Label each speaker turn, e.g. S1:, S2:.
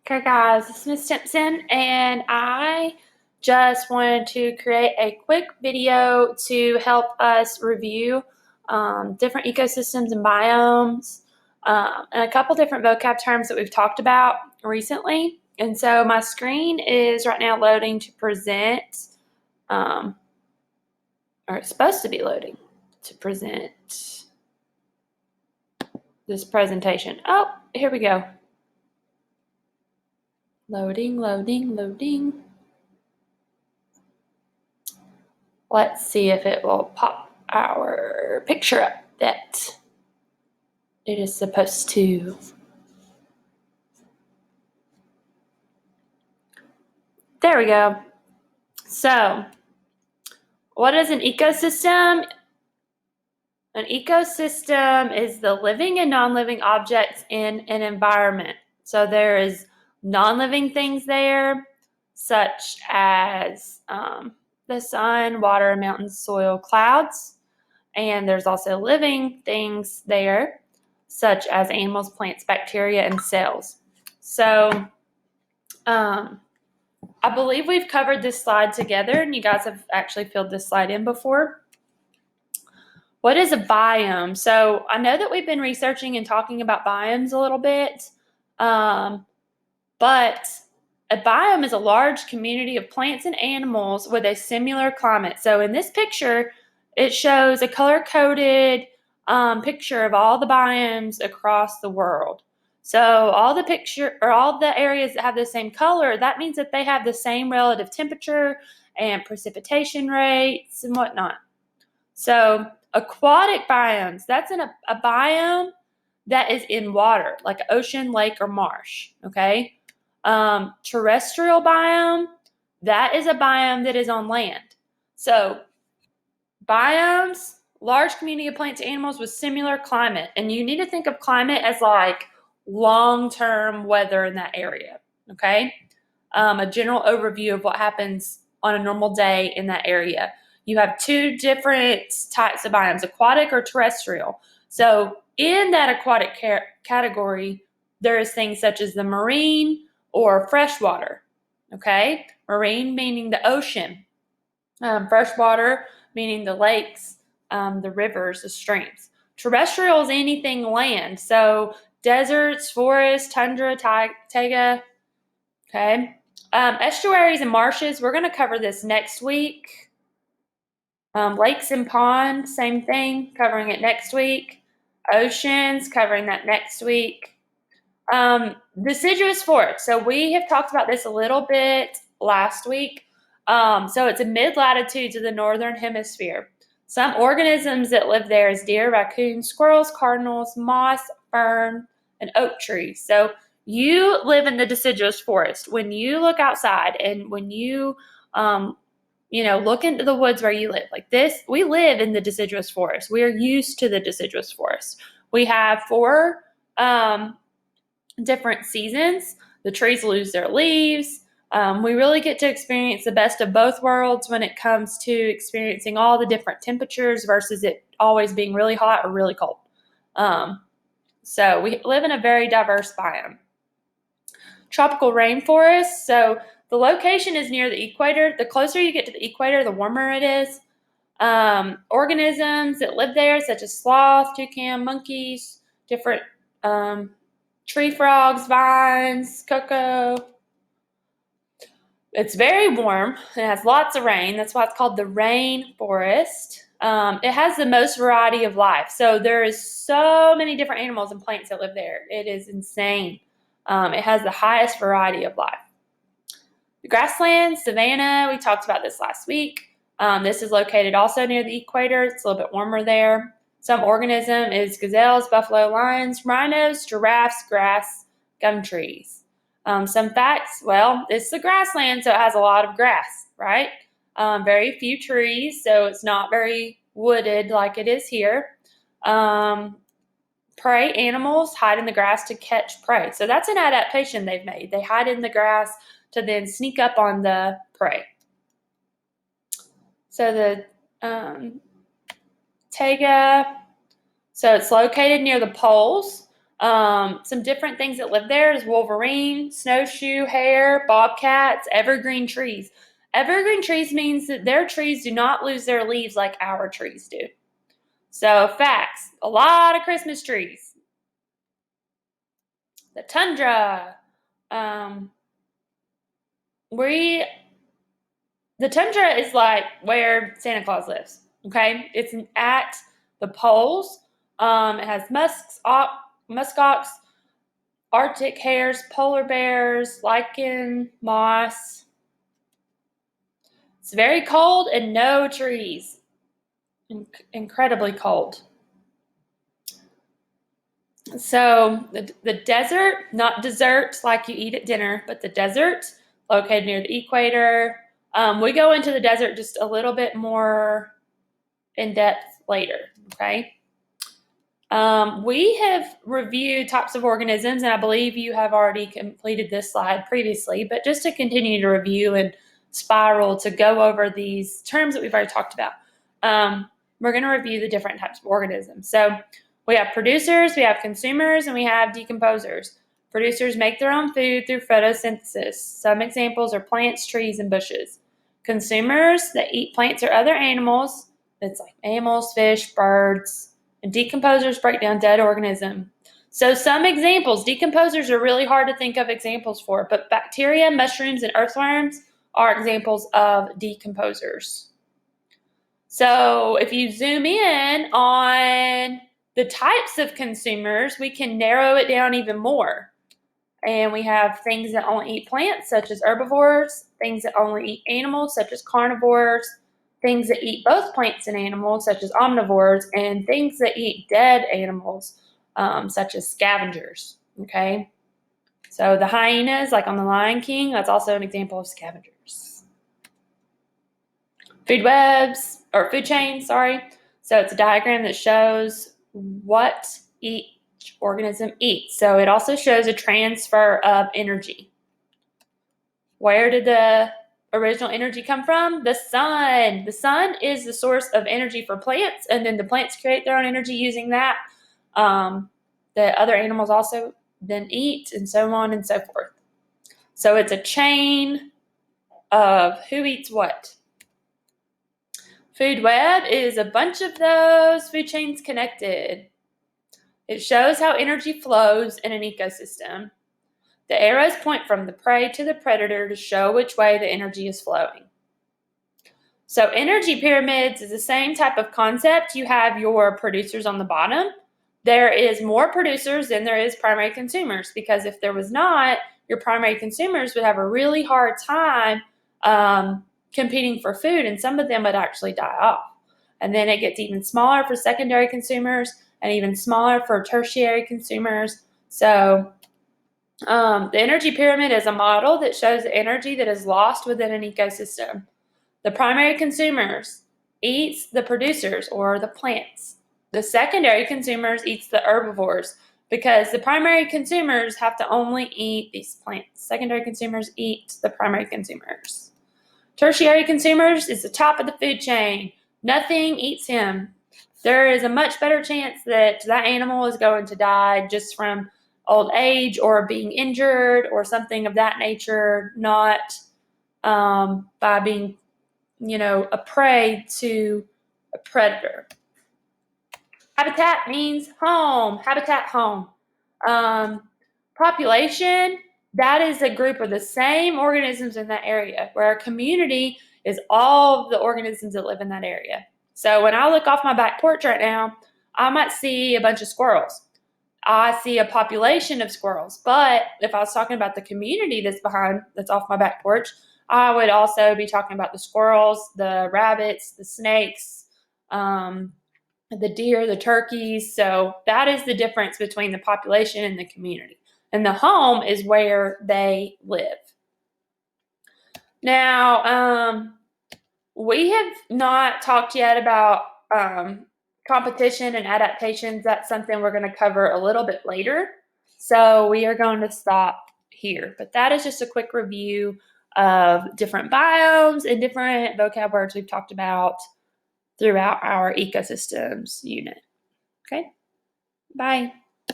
S1: Okay, guys, this is Miss Simpson, and I just wanted to create a quick video to help us review different ecosystems and biomes and a couple different vocab terms that we've talked about recently. And so my screen is right now loading to present, or it's supposed to be loading to present this presentation. Oh, here we go. Loading, loading, loading. Let's see if it will pop our picture up that it is supposed to. There we go. So, what is an ecosystem? An ecosystem is the living and non-living objects in an environment. So there is non-living things there, such as the sun, water, mountains, soil, clouds. And there's also living things there, such as animals, plants, bacteria, and cells. So I believe we've covered this slide together, and you guys have actually filled this slide in before. What is a biome? So I know that we've been researching and talking about biomes a little bit, but a biome is a large community of plants and animals with a similar climate. So in this picture, it shows a color-coded picture of all the biomes across the world. So all the areas that have the same color, that means that they have the same relative temperature and precipitation rates and whatnot. So aquatic biomes, that's a biome that is in water, like ocean, lake, or marsh, okay? Terrestrial biome, that is a biome that is on land. So biomes, large community of plants and animals with similar climate. And you need to think of climate as like long-term weather in that area, okay? A general overview of what happens on a normal day in that area. You have two different types of biomes, aquatic or terrestrial. So in that aquatic category, there is things such as the marine or freshwater, okay? Marine meaning the ocean. Freshwater meaning the lakes, the rivers, the streams. Terrestrial is anything land. So deserts, forests, tundra, taiga, okay? Estuaries and marshes, we're going to cover this next week. Lakes and ponds, same thing, covering it next week. Oceans, covering that next week. Deciduous forest. So we have talked about this a little bit last week. So it's a mid-latitudes of the northern hemisphere. Some organisms that live there is deer, raccoons, squirrels, cardinals, moss, fern, and oak trees. So you live in the deciduous forest. When you look outside and when you look into the woods where you live, like this, we live in the deciduous forest. We are used to the deciduous forest. We have 4 different seasons. The trees lose their leaves. We really get to experience the best of both worlds when it comes to experiencing all the different temperatures versus it always being really hot or really cold. So we live in a very diverse biome. Tropical rainforest. So the location is near the equator. The closer you get to the equator, the warmer it is. Organisms that live there, such as sloth, toucan, monkeys, different tree frogs, vines, cocoa. It's very warm. It has lots of rain. That's why it's called the rainforest. It has the most variety of life. So there is so many different animals and plants that live there. It is insane. It has the highest variety of life. The grasslands, savanna, we talked about this last week. This is located also near the equator. It's a little bit warmer there. Some organism is gazelles, buffalo, lions, rhinos, giraffes, grass, gum trees. Some facts, well, it's the grassland, so it has a lot of grass, right? Very few trees, so it's not very wooded like it is here. Prey animals hide in the grass to catch prey. So that's an adaptation they've made. They hide in the grass to then sneak up on the prey. So the taiga, so it's located near the poles. Some different things that live there is wolverine, snowshoe hare, bobcats, evergreen trees. Evergreen trees means that their trees do not lose their leaves like our trees do. So facts, a lot of Christmas trees. The tundra. The tundra is like where Santa Claus lives. Okay, it's at the poles. It has muskox, Arctic hares, polar bears, lichen, moss. It's very cold and no trees. Incredibly cold. So the desert, not dessert like you eat at dinner, but the desert located near the equator. We go into the desert just a little bit more in depth later, okay? We have reviewed types of organisms, and I believe you have already completed this slide previously, but just to continue to review and spiral to go over these terms that we've already talked about, we're going to review the different types of organisms. So we have producers, we have consumers, and we have decomposers. Producers make their own food through photosynthesis. Some examples are plants, trees, and bushes. Consumers that eat plants or other animals, it's like mammals, fish, birds, and decomposers break down dead organisms. So some examples, decomposers are really hard to think of examples for, but bacteria, mushrooms, and earthworms are examples of decomposers. So if you zoom in on the types of consumers, we can narrow it down even more. And we have things that only eat plants, such as herbivores, things that only eat animals, such as carnivores, things that eat both plants and animals, such as omnivores, and things that eat dead animals, such as scavengers. Okay, so the hyenas, like on the Lion King, that's also an example of scavengers. Food webs, or food chains, sorry. So it's a diagram that shows what each organism eats. So it also shows a transfer of energy. Where did the original energy come from? The sun. The sun is the source of energy for plants, and then the plants create their own energy using that. The other animals also then eat, and so on and so forth. So it's a chain of who eats what. Food web is a bunch of those food chains connected. It shows how energy flows in an ecosystem. The arrows point from the prey to the predator to show which way the energy is flowing. So energy pyramids is the same type of concept. You have your producers on the bottom. There is more producers than there is primary consumers, because if there was not, your primary consumers would have a really hard time competing for food, and some of them would actually die off. And then it gets even smaller for secondary consumers and even smaller for tertiary consumers. So the energy pyramid is a model that shows the energy that is lost within an ecosystem. The primary consumers eats the producers or the plants. The secondary consumers eats the herbivores, because the primary consumers have to only eat these plants. Secondary consumers eat the primary consumers. Tertiary consumers is the top of the food chain. Nothing eats him. There is a much better chance that that animal is going to die just from old age or being injured or something of that nature, not by being, a prey to a predator. Habitat means home. Habitat, home. Population, that is a group of the same organisms in that area, where a community is all of the organisms that live in that area. So when I look off my back porch right now, I might see a bunch of squirrels. I see a population of squirrels. But if I was talking about the community that's off my back porch, I would also be talking about the squirrels, the rabbits, the snakes, the deer, the turkeys. So that is the difference between the population and the community. And the home is where they live. Now, we have not talked yet about competition and adaptations. That's something we're going to cover a little bit later. So we are going to stop here. But that is just a quick review of different biomes and different vocab words we've talked about throughout our ecosystems unit. Okay, bye.